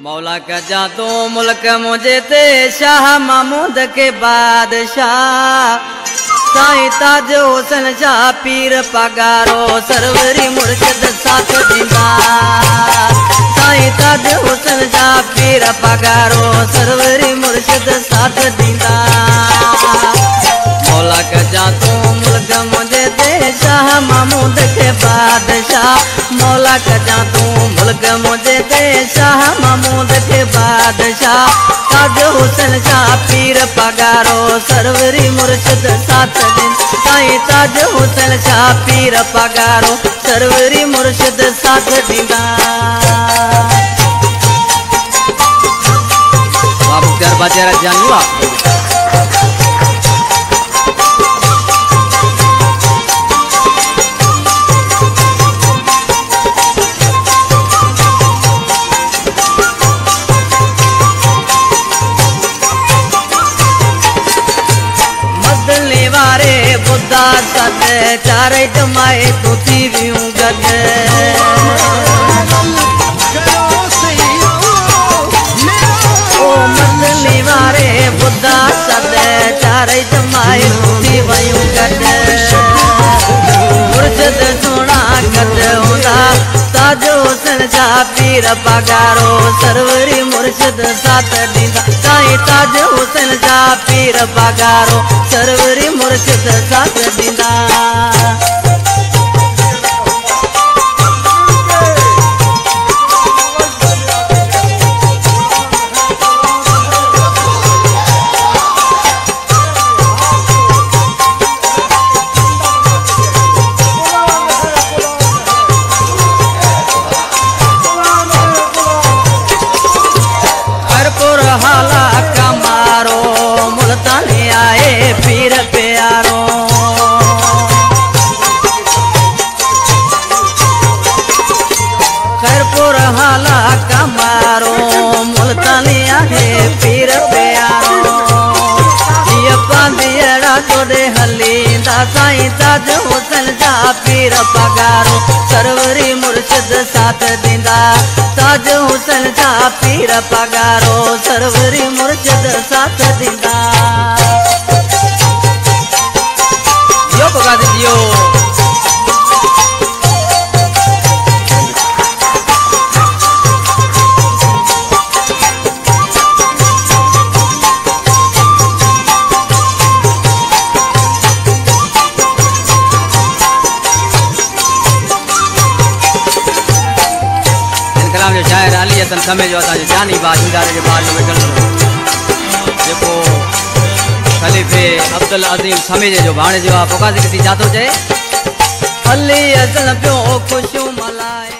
मौला का जादू मुल्क मुझे ते शाह महमूद के बादशाह साईं ताज हुसैन शाह पीर पगारो सरवरी मुर्शिद साथ दींदा। साईं ताज हुसैन शाह पीर पगारो सरवरी मुर्शिद साथ दींदा। मौला का जादू मुल्क मुझे ते शाह महमूद के बादशाह। मौला का जादू मुल्क मुझे ते शाह महमूद के बादशाह। ताज हुसैन शाह पीर पगारो सरवरी मुर्शिद साथ दिन। साईं ताज हुसैन शाह पीर पगारो सरवरी मुर्शिद साथ दींदा। बाबू प्यार बाजेरा जानिवा बुद्धा सद चारे जमाए तू थी वियूं गद। ओ मदनी वारे बुद्धा सद चारे जमाए तू थी वियूं गद। मुर्शिद सोना गद हुंदा ताज हुसैन शाह पीर पगारो सरवरी मुर्शिद साथ दींदा। साईं ताज हुसैन शाह पीर पगारो सरवरी मुर्शिद साथ दींदा। हाला कमारो मुल्तानी आए पीर प्यारो। खैरपुर हाला कमारो मुल्तानी आए पीर प्यारो। ये पांदियड़ा तोड़े हलींदा साईं ताज हुसैन शाह पीर पगारो सरवरी मुर्शिद साथ दींदा। ताज हुसैन शाह पीर पगारो सरवरी मुर्शिद साथ दींदा। यो पगा दीजियो जो शायर अली हसन समय जो था जो जानी बात इदारे के बाद में चलो देखो खलीफे अब्दुल अजीम समय जो भाणे जो आप पका से किसी जातो जाए अली हसन पियो खुशू मलाए।